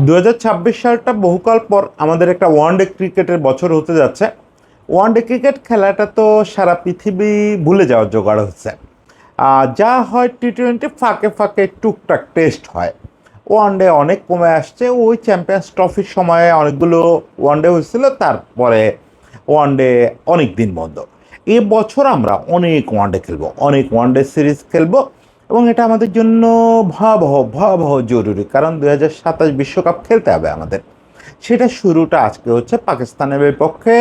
2026 সালটা বহুকাল পর আমাদের একটা ওয়ানডে ক্রিকেটের বছর হতে যাচ্ছে। ওয়ানডে ক্রিকেট খেলাটা তো সারা পৃথিবী ভুলে যাওয়ার জোগাড় হচ্ছে। যা হয় টি-20 ফাঁকে ফাঁকে টুকটাক টেস্ট হয়। ওয়ানডে অনেক কমে আসছে। ওই চ্যাম্পিয়ন্স ট্রফির সময়ে অনেকগুলো ওয়ানডে হয়েছিল, তারপরে ওয়ানডে অনেক দিন বন্ধ। এবছর আমরা অনেক ওয়ানডে খেলবো, অনেক ওয়ানডে সিরিজ খেলবো, এবং এটা আমাদের জন্য ভয়াবহ ভয়াবহ জরুরি, কারণ 2027 বিশ্বকাপ খেলতে হবে আমাদের। সেটা শুরুটা আজকে হচ্ছে পাকিস্তানের বিপক্ষে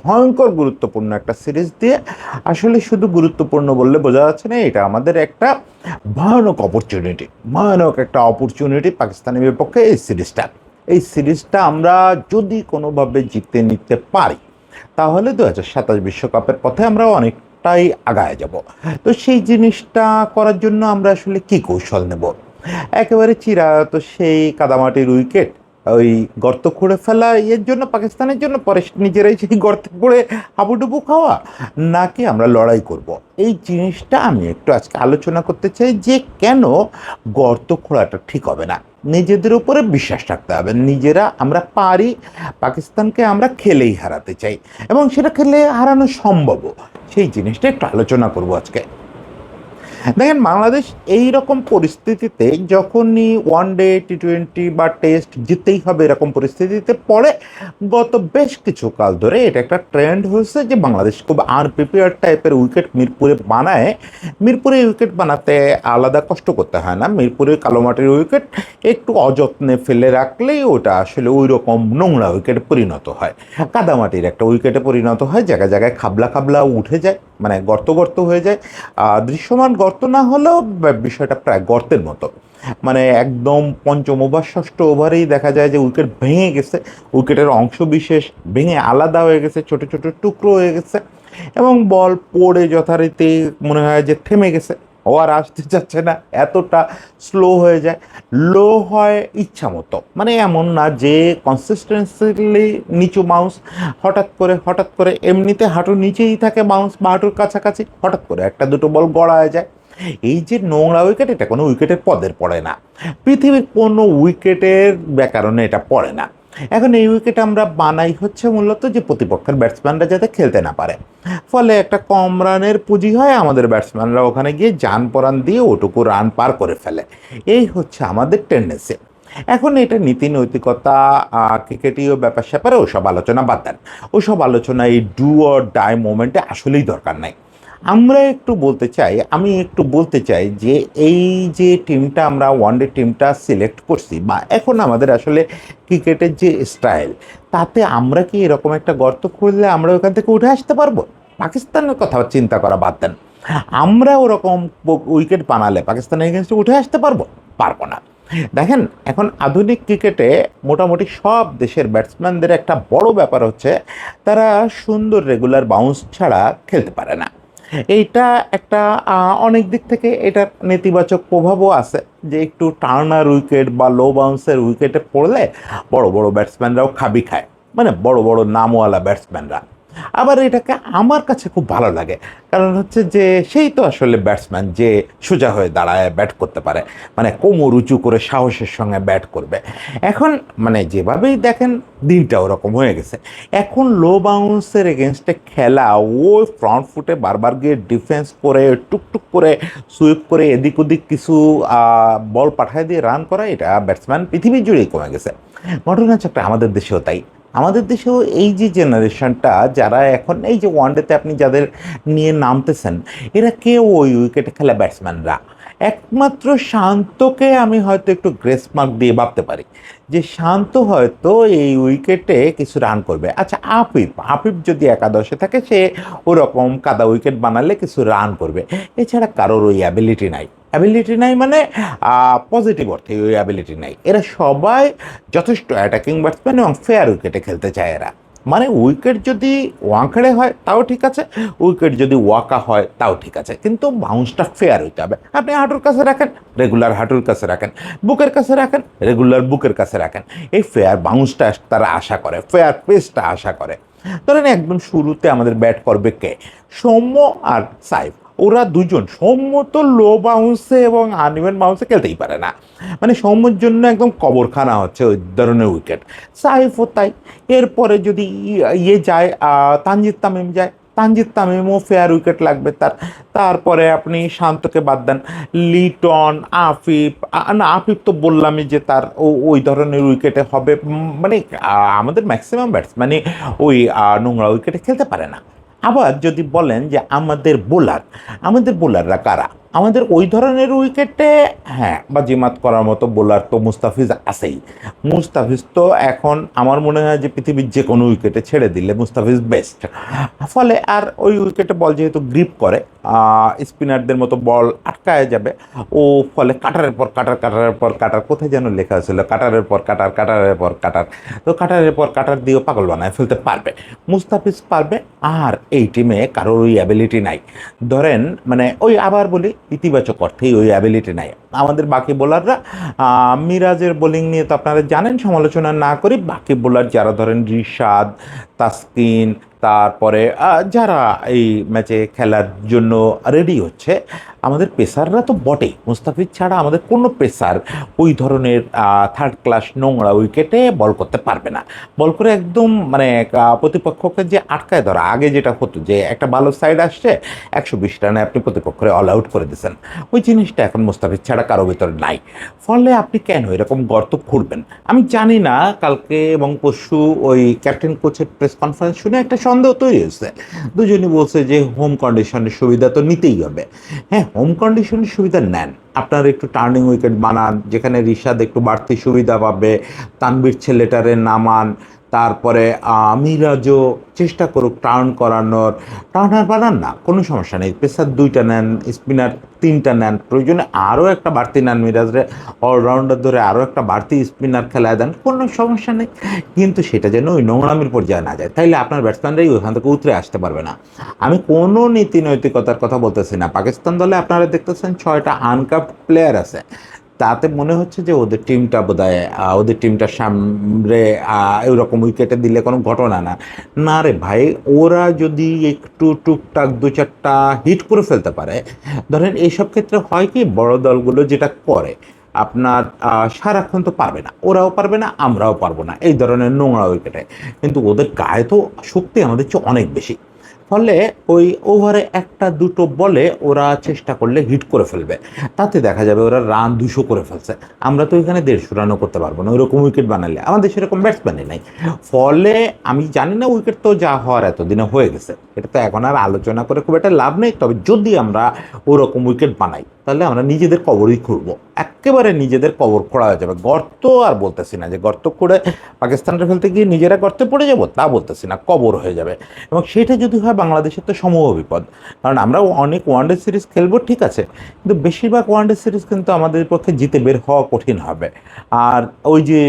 ভয়ঙ্কর গুরুত্বপূর্ণ একটা সিরিজ দিয়ে। আসলে শুধু গুরুত্বপূর্ণ বললে বোঝা যাচ্ছে না, এটা আমাদের একটা ভয়ানক অপরচুনিটি, ভয়ানক একটা অপরচুনিটি পাকিস্তানের বিপক্ষে এই সিরিজটা আমরা যদি কোনোভাবে জিতে নিতে পারি, তাহলে 2027 বিশ্বকাপের পথে আমরা অনেকটাই আগায় যাব। তো সেই জিনিসটা করার জন্য আমরা আসলে কি কৌশল নেব? একেবারে চিরায়ত সেই কাদামাটির উইকেট, ওই গর্ত খুঁড়ে ফেলা, এর জন্য পাকিস্তানের জন্য পরে নিজেরাই সেই গর্তে পড়ে হাবুডুবু খাওয়া, নাকি আমরা লড়াই করব? এই জিনিসটা আমি একটু আজকে আলোচনা করতে চাই, যে কেন গর্ত খোঁড়াটা ঠিক হবে না। নিজেদের উপরে বিশ্বাস রাখতে হবে, নিজেরা আমরা পারি। পাকিস্তানকে আমরা খেলেই হারাতে চাই, এবং সেটা খেলে হারানো সম্ভবও। সেই জিনিসটা একটু আলোচনা করব আজকে। দেখেন, বাংলাদেশ এই রকম পরিস্থিতিতে যখনই ওয়ানডে টি-20 বা টেস্ট জিততেই হবে এরকম পরিস্থিতিতে পড়ে, গত বেশ কিছু কাল ধরে এটা একটা ট্রেন্ড হয়েছে যে বাংলাদেশ খুব আনপ্রিপেয়ার টাইপের উইকেট মিরপুরে বানায়। মিরপুরে উইকেট বানাতে আলাদা কষ্ট করতে হয় না। মিরপুরে কালোমাটির উইকেট একটু অযত্নে ফেলে রাখলেই ওটা আসলে ওই রকম নোংরা উইকেটে পরিণত হয়, কাদামাটির একটা উইকেটে পরিণত হয়। জায়গায় জায়গায় খাবলা খাবলা উঠে যায়, মানে গর্ত গর্ত হয়ে যায়। দৃশ্যমান গর্ত না হলেও বিষয়টা প্রায় গর্তের মতো। মানে একদম পঞ্চম ওভার ষষ্ঠ ওভারেই দেখা যায় যে উইকেট ভেঙে গেছে, উইকেটের অংশ বিশেষ ভেঙে আলাদা হয়ে গেছে, ছোট ছোট টুকরো হয়ে গেছে, এবং বল পড়ে যথারীতি মনে হয় যে থেমে গেছে, ও আর আসতে চাচ্ছে না, এতটা স্লো হয়ে যায়। লো হয় ইচ্ছা মতো, মানে এমন না যে কনসিস্টেন্সিলি নিচু বাউন্স, হঠাৎ করে এমনিতে হাঁটুর নিচেই থাকে বাউন্স বা হাঁটুর কাছাকাছি, হঠাৎ করে একটা দুটো বল গড়ায় যায়। এই যে নোংরা উইকেট, এটা কোনো উইকেটের পদের পড়ে না, পৃথিবীর কোনো উইকেটের ব্যাকরণে এটা পড়ে না। এখন এই উইকেট আমরা বানাই হচ্ছে মূলত যে প্রতিপক্ষের ব্যাটসম্যানরা যাতে খেলতে না পারে, ফলে একটা কম রানের পুঁজি হয়, আমাদের ব্যাটসম্যানরা ওখানে গিয়ে জান পরাণ দিয়ে ওটুকু রান পার করে ফেলে। এই হচ্ছে আমাদের টেন্ডেন্সি। এখন এটা নীতি নৈতিকতা, ক্রিকেটীয় ব্যাপার স্যাপারে ওসব আলোচনা বাদ দেন। ওসব আলোচনা এই ডু অর ডাই মোমেন্টে আসলেই দরকার নাই। আমি একটু বলতে চাই যে এই যে টিমটা আমরা ওয়ানডে টিমটা সিলেক্ট করছি, বা এখন আমাদের আসলে ক্রিকেটের যে স্টাইল, তাতে আমরা কি এরকম একটা গর্ত খুঁড়লে আমরা ওখান থেকে উঠে আসতে পারবো? পাকিস্তানের কথা চিন্তা করা বাদ দেন, আমরা ওরকম উইকেট বানালে পাকিস্তানের এগেনস্টে উঠে আসতে পারবো না। দেখেন, এখন আধুনিক ক্রিকেটে মোটামুটি সব দেশের ব্যাটসম্যানদের একটা বড় ব্যাপার হচ্ছে তারা সুন্দর রেগুলার বাউন্স ছাড়া খেলতে পারে না। এইটা একটা অনেক দিক থেকে এটার নেতিবাচক প্রভাবও আছে, যে একটু টার্নার উইকেট বা লো বাউন্সের উইকেটে পড়লে বড় বড় ব্যাটসম্যানরাও খাবি খায়, মানে বড় বড় নামওয়ালা ব্যাটসম্যানরা। আবার এটাকে আমার কাছে খুব ভালো লাগে, কারণ হচ্ছে যে সেই তো আসলে ব্যাটসম্যান যে সোজা হয়ে দাঁড়ায় ব্যাট করতে পারে, মানে কোমর উঁচু করে সাহসের সঙ্গে ব্যাট করবে। এখন মানে যেভাবেই দেখেন দিনটা ওরকম হয়ে গেছে। এখন লো বাউন্সের এগেনস্টে খেলা, ওই ফ্রন্ট ফুটে বারবার গিয়ে ডিফেন্স করে টুকটুক করে সুইপ করে এদিক ওদিক কিছু বল পাঠায় দিয়ে রান করা, এটা ব্যাটসম্যান পৃথিবী জুড়েই কমে গেছে। ঘটনাচক্রে আমাদের দেশেও তাই। আমাদের দেশেও এই যে জেনারেশনটা যারা এখন এই যে ওয়ানডেতে আপনি যাদের নিয়ে নামতেছেন, এরা কেউ ওই উইকেটে খেলা ব্যাটসম্যানরা। একমাত্র শান্তকে আমি হয়তো একটু গ্রেস মার্ক দিয়ে ভাবতে পারি, যে শান্ত হয়তো এই উইকেটে কিছু রান করবে। আচ্ছা, আফিফ যদি একাদশে থাকে, সে ওরকম কাদা উইকেট বানালে কিছু রান করবে। এছাড়া কারোর ওই অ্যাবিলিটি নাই, মানে পজিটিভ অর্থে ওই অ্যাবিলিটি নাই। এরা সবাই যথেষ্ট অ্যাটাকিং ব্যাটসম্যান এবং ফেয়ার উইকেটে খেলতে চায় এরা। মানে উইকেট যদি ওয়াংখেড়ে হয় তাও ঠিক আছে, উইকেট যদি ওয়াকা হয় তাও ঠিক আছে, কিন্তু বাউন্সটা ফেয়ার হইতে হবে। আপনি হাঁটুর কাছে রাখেন, রেগুলার হাঁটুর কাছে রাখেন, বুকের কাছে রাখেন, রেগুলার বুকের কাছে রাখেন। এই ফেয়ার বাউন্সটা তারা আশা করে, ফেয়ার পেসটা আশা করে। ধরেন একদম শুরুতে আমাদের ব্যাট করবে কে? সৌম্য আর সাইফ, ওরা দুজন সৌম্য তো লো বাউন্সে এবং আনইভেন বাউন্সে খেলতেই পারে না, মানে সৌম্যর জন্য একদম কবরখানা হচ্ছে ওই ধরনের উইকেট। সাইফও তাই। এরপরে যদি ইয়ে যায়, তানজিদ তামিম যায়, তানজিদ তামিমও ফেয়ার উইকেট লাগবে তার। তারপরে আপনি শান্তকে বাদ দেন, লিটন, আফিফ, না আফিফ তো বললামই যে তার ওই ধরনের উইকেটে হবে, মানে আমাদের ম্যাক্সিমাম ব্যাটসম্যানই ওই নোংরা উইকেটে খেলতে পারে না। আবার যদি বলেন যে আমাদের বোলাররা কারা, আমাদের ওই ধরনের উইকেটে হ্যাঁ বাজিমাত করার মতো বোলার তো মুস্তাফিজ আছেই। মুস্তাফিজ তো এখন আমার মনে হয় যে পৃথিবীর যে কোনো উইকেটে ছেড়ে দিলে মুস্তাফিজ বেস্ট। ফলে আর ওই উইকেটে বল যেহেতু গ্রিপ করে, স্পিনারদের মতো বল আটকায় যাবে ও, ফলে কাটারের পর কাটার, কাটারের পর কাটার, কোথায় যেন লেখা ছিল কাটারের পর কাটার, কাটারের পর কাটার, তো কাটারের পর কাটার দিয়েও পাগল বানায় ফেলতে পারবে মুস্তাফিজ, পারবে। আর এই টিমে কারোর ওই অ্যাবিলিটি নাই, ধরেন মানে ওই আবার বলি ইতিবাচক অর্থেই ওই অ্যাবিলিটি নাই। আমাদের বাকি বোলাররা, মিরাজের বোলিং নিয়ে তো আপনারা জানেন, সমালোচনা না করি, বাকি বোলার যারা ধরেন রিশাদ, তাসকিন, তারপরে যারা এই ম্যাচে খেলার জন্য রেডি হচ্ছে, আমাদের পেসাররা তো বটেই, মুস্তাফিজ ছাড়া আমাদের কোনো পেসার ওই ধরনের থার্ড ক্লাস নোংরা উইকেটে বল করতে পারবে না। বল করে একদম মানে প্রতিপক্ষকে যে আটকায় ধরা, আগে যেটা হতো যে একটা ভালো সাইড আসছে 120 রানে আপনি প্রতিপক্ষরে অল আউট করে দিয়েছেন, ওই জিনিসটা এখন মুস্তাফিজ ছাড়া কারো ভিতরে নাই। ফলে আপনি কেন এরকম গর্ত খুঁড়বেন? আমি জানি না, কালকে এবং পরশু ওই ক্যাপ্টেন কোচের প্রেস কনফারেন্স শুনে একটা সন্দেহ তৈরি হয়েছে। দুজনই বলছে যে হোম কন্ডিশনের সুবিধা তো নিতেই হবে। হ্যাঁ, হোম কন্ডিশনের সুবিধা নেন, আপনার একটু টার্নিং উইকেট বানান যেখানে রিশাদ একটু বাড়তি সুবিধা পাবে, তানভীর ছেলেটারে নামান, তারপরে মিরাজও চেষ্টা করুক টার্ন করানোর। টার্নার বানান না, কোনো সমস্যা নেই, পেসার 2টা নেন, স্পিনার 3টা নেন, প্রয়োজনে আরও একটা বাড়তি নেন, মিরাজরে অলরাউন্ডার ধরে আরও একটা বাড়তি স্পিনার খেলায় দেন, কোনো সমস্যা নেই। কিন্তু সেটা যেন ওই নোংরামির পর্যায়ে না যায়, তাইলে আপনার ব্যাটসম্যানরাই ওইখান থেকে উতরে আসতে পারবে না। আমি কোনো নীতি নৈতিকতার কথা বলতেছি না। পাকিস্তান দলে আপনারা দেখতেছেন 6টা আনকাপড প্লেয়ার আছে, তাতে মনে হচ্ছে যে ওদের টিমটা বোধহয় ওদের টিমটার সামনে এরকম উইকেটে দিলে কোনো ঘটনা না। না রে ভাই, ওরা যদি একটু টুকটাক 2-4টা হিট করে ফেলতে পারে, ধরেন এইসব ক্ষেত্রে হয় কি, বড় দলগুলো যেটা করে আপনার সারাক্ষণ তো পারবে না, ওরাও পারবে না, আমরাও পারবো না এই ধরনের নোংরা উইকেটে, কিন্তু ওদের গায়ে তো শক্তি আমাদের চেয়ে অনেক বেশি। ফলে ওই ওভারে 1-2 বলে ওরা চেষ্টা করলে হিট করে ফেলবে, তাতে দেখা যাবে ওরা রান 200 করে ফেলছে। আমরা তো এখানে 150 রানও করতে পারবো না ওইরকম উইকেট বানালে, আমাদের সেরকম ব্যাটসম্যানই নাই। ফলে আমি জানি না, উইকেট তো যা হওয়ার এতদিনে হয়ে গেছে, এটা তো এখন আর আলোচনা করে খুব একটা লাভ নেই। তবে যদি আমরা ওরকম উইকেট বানাই তাহলে আমরা নিজেদের কবরই খুঁড়বো, একেবারে নিজেদের কবর খোঁড়া হয়ে যাবে। গর্ত আর বলতেছি না যে গর্ত খুঁড়ে পাকিস্তানটা ফেলতে গিয়ে নিজেরা গর্তে পড়ে যাব, তা বলতেছি না, কবর হয়ে যাবে। এবং সেটা যদি হয় বাংলাদেশের তো সমূহ বিপদ, কারণ আমরা অনেক ওয়ানডে সিরিজ খেলবো ঠিক আছে, কিন্তু বেশিরভাগ ওয়ানডে সিরিজ কিন্তু আমাদের পক্ষে জিতে বের হওয়া কঠিন হবে। আর ওই যে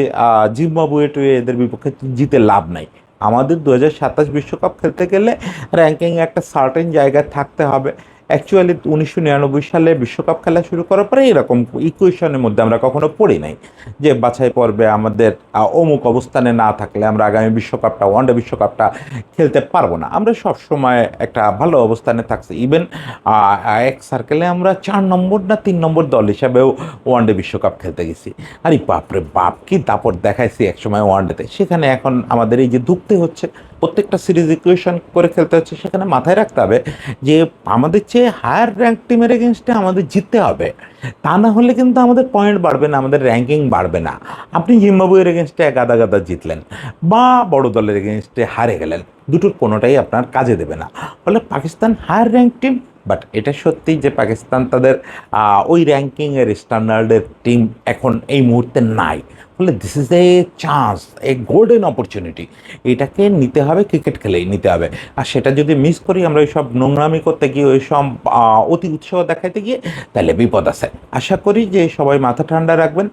জিম্বাবুয়ে টুয়ে এদের বিপক্ষে জিতে লাভ নাই। আমাদের 2027 বিশ্বকাপ খেলতে গেলে র্যাঙ্কিং একটা সার্টেন জায়গায় থাকতে হবে। অ্যাকচুয়ালি 1999 সালে বিশ্বকাপ খেলা শুরু করার পরে এরকম ইকুয়েশনের মধ্যে আমরা কখনো পড়ি নাই যে বাছাই পর্বে আমাদের অমুক অবস্থানে না থাকলে আমরা আগামী বিশ্বকাপটা, ওয়ানডে বিশ্বকাপটা খেলতে পারবো না। আমরা সব সময় একটা ভালো অবস্থানে থাকছি, ইভেন এক সার্কেলে আমরা 4 নম্বর না 3 নম্বর দল হিসাবেও ওয়ানডে বিশ্বকাপ খেলতে গেছি। আরে বাপরে বাপ, কি দাপট দেখাইছি এক সময় ওয়ানডেতে, সেখানে এখন আমাদের এই যে ধুঁকতে হচ্ছে, প্রত্যেকটা সিরিজ ইকুয়েশন করে খেলতে হচ্ছে, সেখানে মাথায় রাখতে হবে যে আমাদের চেয়ে হায়ার র্যাঙ্ক টিমের এগেনস্টে আমাদের জিততে হবে, তা না হলে কিন্তু আমাদের পয়েন্ট বাড়বে না, আমাদের র্যাঙ্কিং বাড়বে না। আপনি জিম্বাবুয়ের এগেনস্টে গাদা গাদা জিতলেন বা বড় দলের এগেনস্টে হারে গেলেন, দুটোর কোনোটাই আপনার কাজে দেবে না। ফলে Pakistan higher rank team, but এটা সত্যি যে পাকিস্তান তাদের ওই র্যাঙ্কিংয়ের স্ট্যান্ডার্ডের টিম এখন এই মুহূর্তে নাই। ফলে this is a chance, A golden opportunity, এটাকে নিতে হবে, ক্রিকেট খেলেই নিতে হবে। আর সেটা যদি মিস করি আমরা ওই সব নোংরামি করতে গিয়ে, ওই সব অতি উৎসাহ দেখাইতে গিয়ে, তাহলে বিপদ আছে। আশা করি যে সবাই মাথা ঠান্ডা রাখবেন,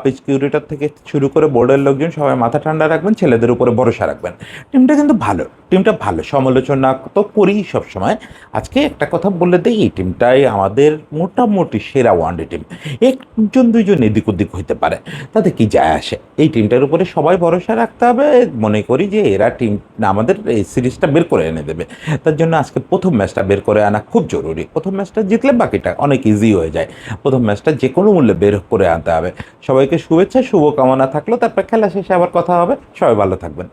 পিচ কিউরেটর থেকে শুরু করে বোর্ডের লোকজন সবাই মাথা ঠান্ডা রাখবেন, ছেলেদের উপরে ভরসা রাখবেন। টিমটা কিন্তু ভালো, টিমটা ভালো, সমালোচনা তো করি সবসময়। আজকে একটা কথা বলে দিই, এই টিমটাই আমাদের মোটামুটি সেরা ওয়ানডে টিম। 1-2জন এদিক ওদিক হইতে পারে, তাতে কি যায় আসে। এই টিমটার উপরে সবাই ভরসা রাখতে হবে, মনে করি যে এরা টিম আমাদের এই সিরিজটা বের করে এনে দেবে। তার জন্য আজকে প্রথম ম্যাচটা বের করে আনা খুব জরুরি। প্রথম ম্যাচটা জিতলে বাকিটা অনেক ইজি হয়ে যায়। প্রথম ম্যাচটা যে কোনো মূল্যে বের করে আনতে হবে। সবাইকে শুভেচ্ছা, শুভকামনা থাকলো। তারপর খেলা শেষে আবার কথা হবে। সবাই ভালো থাকবেন।